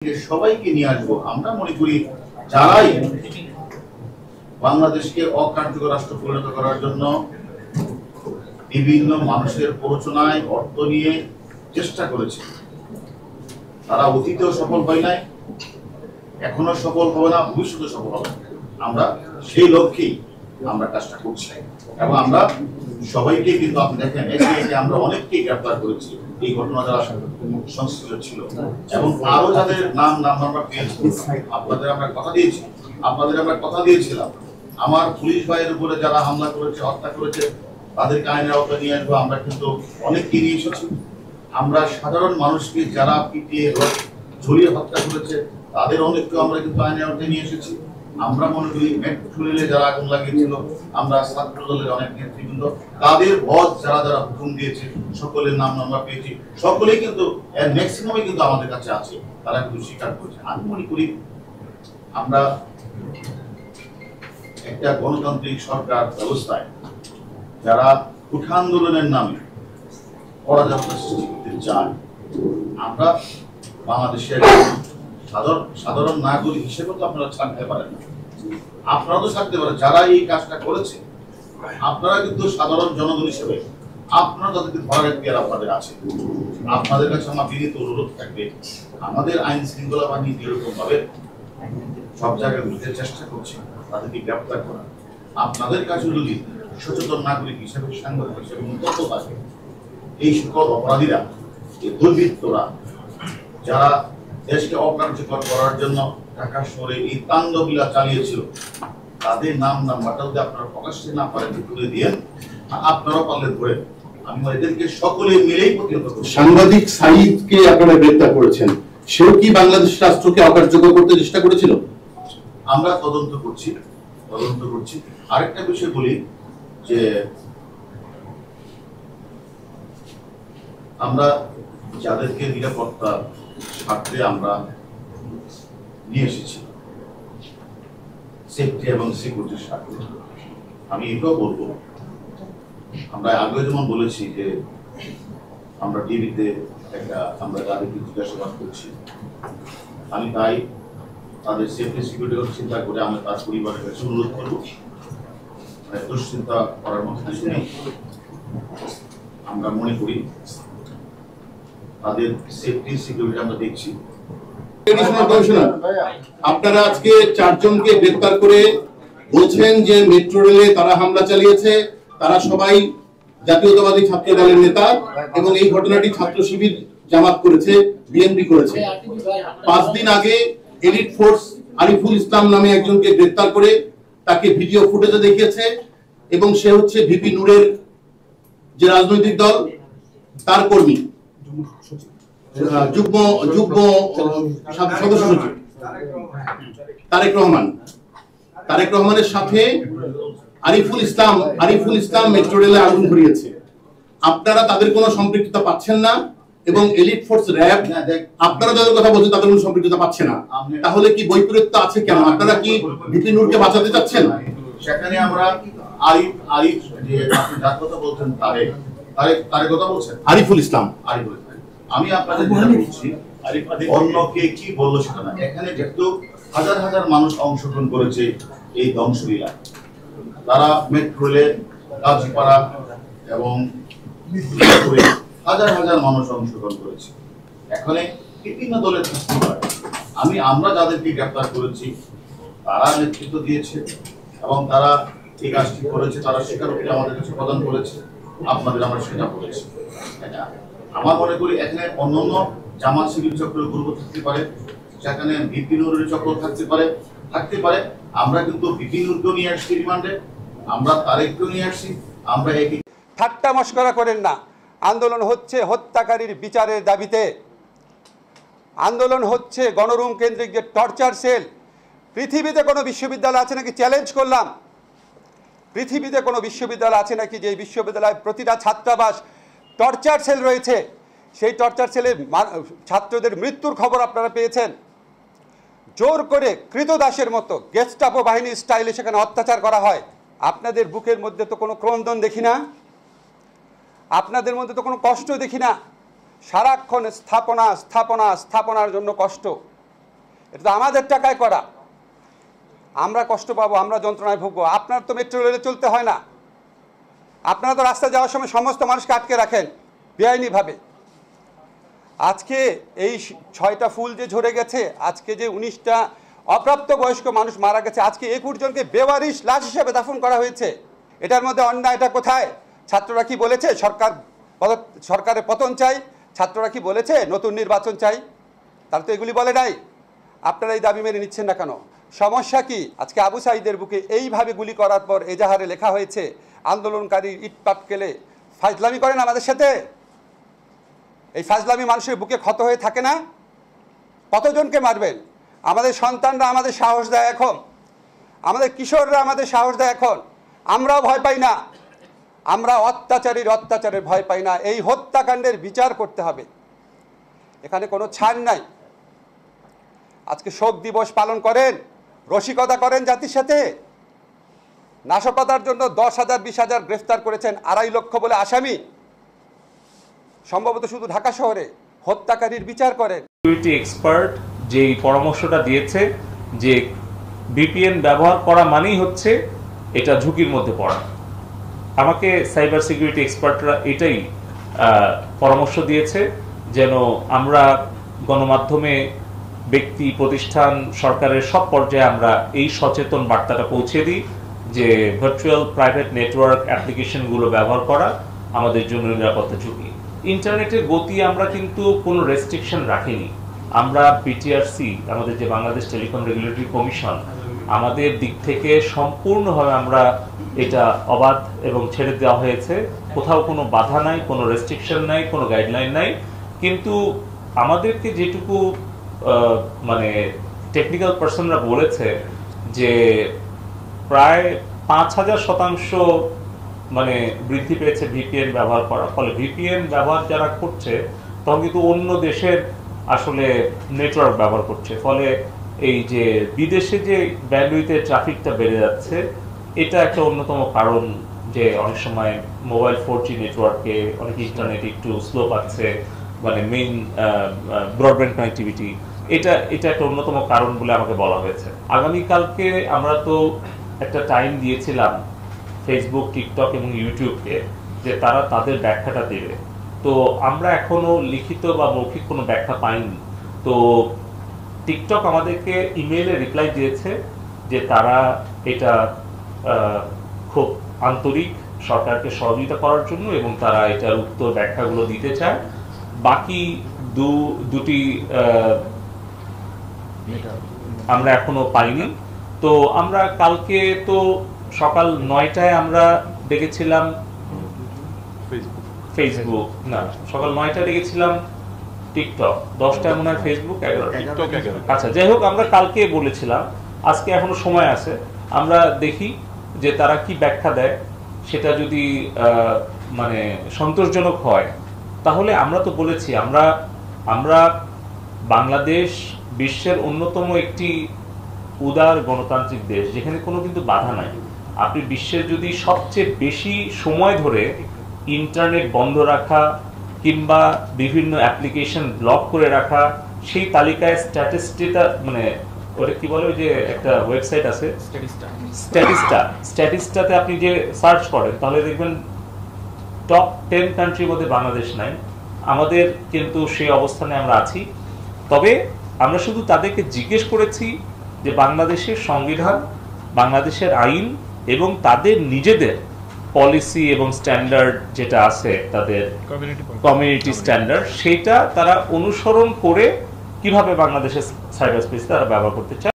সবাইকে নিয়ে আসবো। আমরা মনে করি যারাই বাংলাদেশকে অকার্যকর রাষ্ট্র পরিণত করার জন্য বিভিন্ন মানুষের প্ররোচনায় অর্থ নিয়ে চেষ্টা করেছে, তারা অতীতেও সফল হয় নাই, এখনো সফল হবে না, ভবিষ্যতে সফল হবে। আমরা সেই লক্ষ্যেই আমরা কাজটা করছি এবং আমরা সবাইকে কিন্তু আপনি দেখেন একে আমরা অনেককেই গ্রেফতার করেছি এই ঘটনা যারা সংশ্লিষ্ট ছিল এবং আরো যাদের নাম আমরা পেয়েছি। আপনাদের আমরা কথা দিয়েছিলাম আমার পুলিশ ভাইয়ের উপরে যারা হামলা করেছে, হত্যা করেছে, তাদেরকে আইনের আওতায় নিয়ে আসবো। আমরা কিন্তু অনেককে নিয়ে এসেছি। আমরা সাধারণ মানুষকে যারা পিটিয়ে ঝরিয়ে হত্যা করেছে তাদের অনেককে আমরা কিন্তু আইনের আওতায় নিয়ে এসেছি। আমরা মনে করি মেট্রো রেলে যারা আগুন লাগিয়েছিল, আমরা ছাত্র দলের অনেক নেতৃবৃন্দ, তাদের বস যারা হুকুম দিয়েছে, সকলের নাম আমরা পেয়েছি। সকলেই কিন্তু ম্যাক্সিমামই কিন্তু আমাদের কাছে আছে, তারা কিন্তু স্বীকার করেছে। আমি মনে করি আমরা একটা গণতান্ত্রিক সরকার ব্যবস্থায় যারা উঠা আন্দোলনের নামে অরাজকতা সৃষ্টি করতে চায়, আমরা বাংলাদেশের সাধারণ নাগরিক হিসেবে তো আপনারা ছাড়তে পারেন না। আপনারা তো ছাড়তে পারেন, যারা এই কাজটা করেছে আপনারা কিন্তু সাধারণ জনগণ হিসেবে আপনারা তাদেরকে ধরার এখতিয়ার আপনাদের আছে। আপনাদের কাছে আমার বিনীত অনুরোধ থাকবে, আমাদের আইন শৃঙ্খলা বাহিনী যেরকম ভাবে সব জায়গায় বুঝতে চেষ্টা করছে তাদেরকে গ্রেপ্তার করা, আপনাদের কাছে যদি সচেতন নাগরিক হিসেবে, সাংবাদিক হিসেবে তথ্য থাকে, এই সকল অপরাধীরা, এই দুর্বৃত্তরা যারা দেশকে অকার্যকর করার জন্য ঢাকা শহরে এই তাণ্ডবলীলা চালিয়েছিল, তাদের নাম্বারটা যদি আপনারা প্রকাশ্যে না পারেন তুলে দিয়ে আপনারা পারলে ধরে আমি এদেরকে সকলে মিলেই প্রতিহত করব। সাংবাদিক সাঈদকে আপনারা গ্রেফতার করেছেন, সেও কি বাংলাদেশ রাষ্ট্রকে অকার্যকর করতে চেষ্টা করেছিল? আমরা তদন্ত করছি। আরেকটা বিষয় বলি যে আমরা যাদেরকে নিরাপত্তা স্বার্থে আমরা নিয়ে এসেছি, সেফটি এবং সিকিউরিটির স্বার্থে, আমি এটাও বলবো, আমরা আগে যেমন বলেছি যে আমরা টিভিতে আমরা তাদেরকে জিজ্ঞাসাবাদ করছি, আমি তাই তাদের সেফটি সিকিউরিটির কথা চিন্তা করে আমরা তার পরিবারের কাছে অনুরোধ করবো, দুশ্চিন্তা করার মতো কিছু নেই। আমরা মনে করি তাদের সেফটি সিকিউরিটি আমরা দেখছি। আপনারা আজকে 4 জনকে গ্রেফতার করে বলছেন যে মেট্রো রেলে তারা হামলা চালিয়েছে, তারা সবাই জাতীয়তাবাদী ছাত্র দলের নেতা এবং এই ঘটনাটি ছাত্র শিবির জামাত করেছে, বিএনপি করেছে। 5 দিন আগে এলিট ফোর্স আরিফুল ইসলাম নামে একজনকে গ্রেফতার করে তাকে ভিডিও ফুটেজে দেখিয়েছে এবং সে হচ্ছে ভিপি নূরের যে রাজনৈতিক দল তার কর্মী, যুগ্ম সদস্য সচিব তারেক রহমানের সাথে আরিফুল ইসলাম মেট্রো রেলে আগুন ধরিয়েছে। আপনারা তাদের কোনো সম্পৃক্ততা পাচ্ছেন না এবং এলিট ফোর্স র্যাব আপনারা যাদের কথা বলছেন তাদের কোনো সম্পৃক্ততা পাচ্ছে না, তাহলে কি বৈপরীত্য আছে কেন? আপনারা কি ভিপি নূরকে বাঁচাতে চাচ্ছেন? সেখানে আমরা আরিফ যে আপনি যার কথা বলছেন তারেক কথা বলছেন, আরিফুল ইসলাম, আমি আপনাদের বলছি অন্য কে কি বললো সেটা না। এখানে যেহেতু হাজার মানুষ অংশগ্রহণ করেছে এই ধ্বংসলীলা, তারা মেট্রো রেলে কাজীপাড়া এবং হাজার মানুষ অংশগ্রহণ করেছে। এখানে বিভিন্ন দলের থাকতে পারে, আমরা যাদেরকে গ্রেফতার করেছি তারা নেতৃত্ব দিয়েছে এবং তারা এই কাজটি করেছে, তারা স্বীকারোক্তি আমাদের কাছে প্রদান করেছে, আপনাদের আমরা সেটা বলেছি। আমার মনে করি এখানে অন্যান্য জামাত শিবির চক্রের গ্রুপ থাকতে পারে, সেখানে ভিপি নূরের চক্র থাকতে পারে। আমরা কিন্তু ভিপি নূরকেও নিয়ে আসছি রিমান্ডে, আমরা তারেককেও নিয়ে আসছি। আমরা একই ঠাট্টা মশকরা করেন না। আন্দোলন হচ্ছে হত্যাকারীর বিচারের দাবিতে, আন্দোলন হচ্ছে গণরুম কেন্দ্রিক যে টর্চার সেল। পৃথিবীতে কোনো বিশ্ববিদ্যালয় আছে নাকি, চ্যালেঞ্জ করলাম, পৃথিবীতে কোনো বিশ্ববিদ্যালয় আছে নাকি যে বিশ্ববিদ্যালয় প্রতিটা ছাত্রাবাস টর্চার সেল রয়েছে? সেই টর্চার সেলে ছাত্রদের মৃত্যুর খবর আপনারা পেয়েছেন। জোর করে কৃতদাসের মতো গেস্টাপো বাহিনীর স্টাইলে সেখানে অত্যাচার করা হয়। আপনাদের বুকের মধ্যে তো কোনো ক্রন্দন দেখি না, আপনাদের মধ্যে তো কোনো কষ্ট দেখি না। সারাক্ষণ স্থাপনার জন্য কষ্ট। এটা তো আমাদের টাকায় করা। আমরা কষ্ট পাবো, আমরা যন্ত্রণায় ভুগবো। আপনার তো মেট্রো রেলে চলতে হয় না, আপনারা তো রাস্তায় যাওয়ার সময় সমস্ত মানুষকে আটকে রাখেন বেআইনিভাবে। আজকে এই 6টা ফুল যে ঝরে গেছে, আজকে যে 19টা অপ্রাপ্ত বয়স্ক মানুষ মারা গেছে, আজকে 21 জনকে বেওয়ারিশ লাশ হিসেবে দাফন করা হয়েছে। এটার মধ্যে অন্যায়টা কোথায়? ছাত্ররা কি বলেছে সরকারের পতন চাই? ছাত্ররা কি বলেছে নতুন নির্বাচন চাই? তারা তো এগুলি বলে নাই। আপনারা এই দাবি মেনে নিচ্ছেন না কেন? সমস্যা কি? আজকে আবু সাঈদের বুকে এইভাবে গুলি করার পর এজাহারে লেখা হয়েছে আন্দোলনকারী ইট পাটকেলে ফাজলামি করেন আমাদের সাথে। এই ফাজলামি মানুষের বুকে ক্ষত হয়ে থাকে না? কতজনকে মারবেন? আমাদের সন্তানরা আমাদের সাহস দেয় এখন, আমাদের কিশোররা আমাদের সাহস দেয় এখন। আমরাও ভয় পাই না, আমরা অত্যাচারের ভয় পাই না। এই হত্যাকাণ্ডের বিচার করতে হবে, এখানে কোনো ছাড় নাই। আজকে শোক দিবস পালন করেন, রসিকতা করেন জাতির সাথে। নাশকতার জন্য 10,000 20,000 গ্রেফতার করেছেন, 2.5 লক্ষ বলে আসামি, সম্ভবত শুধু ঢাকা শহরে। হত্যাকারীর বিচার করেন। সিকিউরিটি এক্সপার্ট যে পরামর্শটা দিয়েছে যে ভিপিএন ব্যবহার করা মানেই হচ্ছে এটা ঝুঁকির মধ্যে পড়া, আমাকে সাইবার সিকিউরিটি এক্সপার্টরা এটাই পরামর্শ দিয়েছে যেন আমরা গণমাধ্যমে, ব্যক্তি, প্রতিষ্ঠান, সরকারের সব পর্যায়ে আমরা এই সচেতন বার্তাটা পৌঁছে দিই যে ভার্চুয়াল প্রাইভেট নেটওয়ার্ক অ্যাপ্লিকেশনগুলো ব্যবহার করা আমাদের জন্য নিরাপত্তা ঝুঁকি। ইন্টারনেটের গতি আমরা কিন্তু কোনো রেস্ট্রিকশন রাখিনি। আমরা বিটিআরসি, আমাদের যে বাংলাদেশ টেলিকম রেগুলেটরি কমিশন, আমাদের দিক থেকে সম্পূর্ণভাবে আমরা এটা অবাধ এবং ছেড়ে দেওয়া হয়েছে। কোথাও কোনো বাধা নাই, কোনো রেস্ট্রিকশন নাই, কোনো গাইডলাইন নাই। কিন্তু আমাদেরকে যেটুকু মানে টেকনিক্যাল পার্সনরা বলেছে যে প্রায় 5,000% মানে বৃদ্ধি পেয়েছে ভিপিএন ব্যবহার করা। ফলে ভিপিএন ব্যবহার যারা করছে তখন কিন্তু অন্য দেশের আসলে নেটওয়ার্ক ব্যবহার করছে। ফলে এই যে বিদেশে যে ব্যান্ডউইথে ট্রাফিকটা বেড়ে যাচ্ছে, এটা একটা অন্যতম কারণ যে অনেক সময় মোবাইল 4G নেটওয়ার্কে অনেক ইন্টারনেট একটু স্লো পাচ্ছে, মানে মেইন ব্রডব্যান্ড কানেক্টিভিটি, এটা একটা অন্যতম কারণ বলে আমাকে বলা হয়েছে। আগামীকালকে আমরা তো একটা টাইম দিয়েছিলাম ফেসবুক, টিকটক এবং ইউটিউবকে যে তারা তাদের ব্যাখ্যাটা দেবে। তো আমরা এখনো লিখিত বা মৌখিক কোনো ব্যাখ্যা পাইনি। তো টিকটক আমাদেরকে ইমেইলে রিপ্লাই দিয়েছে যে তারা এটা খুব আন্তরিক সরকারকে সহযোগিতা করার জন্য এবং তারা এটার উত্তর ব্যাখ্যাগুলো দিতে চায়। বাকি দুটি আমরা এখনো পাইনি। তো আমরা কালকে তো সকাল 9টায় আমরা দেখেছিলাম ফেসবুক, না সকাল 9টায় দেখেছিলাম টিকটক, 10টায় মনে হয় ফেসবুক, 11টা। আচ্ছা, যাই হোক, আমরা কালকে বলেছিলাম, আজকে এখনো সময় আছে, আমরা দেখি যে তারা কি ব্যাখ্যা দেয়। সেটা যদি মানে সন্তোষজনক হয় তাহলে আমরা তো বলেছি আমরা বাংলাদেশ বিশ্বের অন্যতম একটি উদার গণতান্ত্রিক দেশ যেখানে কোনো কিন্তু বাধা নাই। আপনি বিশ্বের যদি সবচেয়ে বেশি সময় ধরে ইন্টারনেট বন্ধ রাখা কিংবা বিভিন্ন অ্যাপ্লিকেশন ব্লক করে রাখা, সেই তালিকায় স্ট্যাটিস্টিটা মানে ওটা কি বলে, ওই যে একটা ওয়েবসাইট আছে স্ট্যাটিস্টাতে আপনি যে সার্চ করেন তাহলে দেখবেন টপ 10 কান্ট্রির মধ্যে বাংলাদেশ নাই। আমাদের কিন্তু সেই অবস্থানে আমরা আছি। তবে আমরা শুধু তাদেরকে জিজ্ঞেস করেছি যে বাংলাদেশের সংবিধান, বাংলাদেশের আইন এবং তাদের নিজেদের পলিসি এবং স্ট্যান্ডার্ড যেটা আছে, তাদের কমিউনিটি স্ট্যান্ডার্ড, সেটা তারা অনুসরণ করে কিভাবে বাংলাদেশের সাইবার স্পেস তারা ব্যবহার করতে চায়।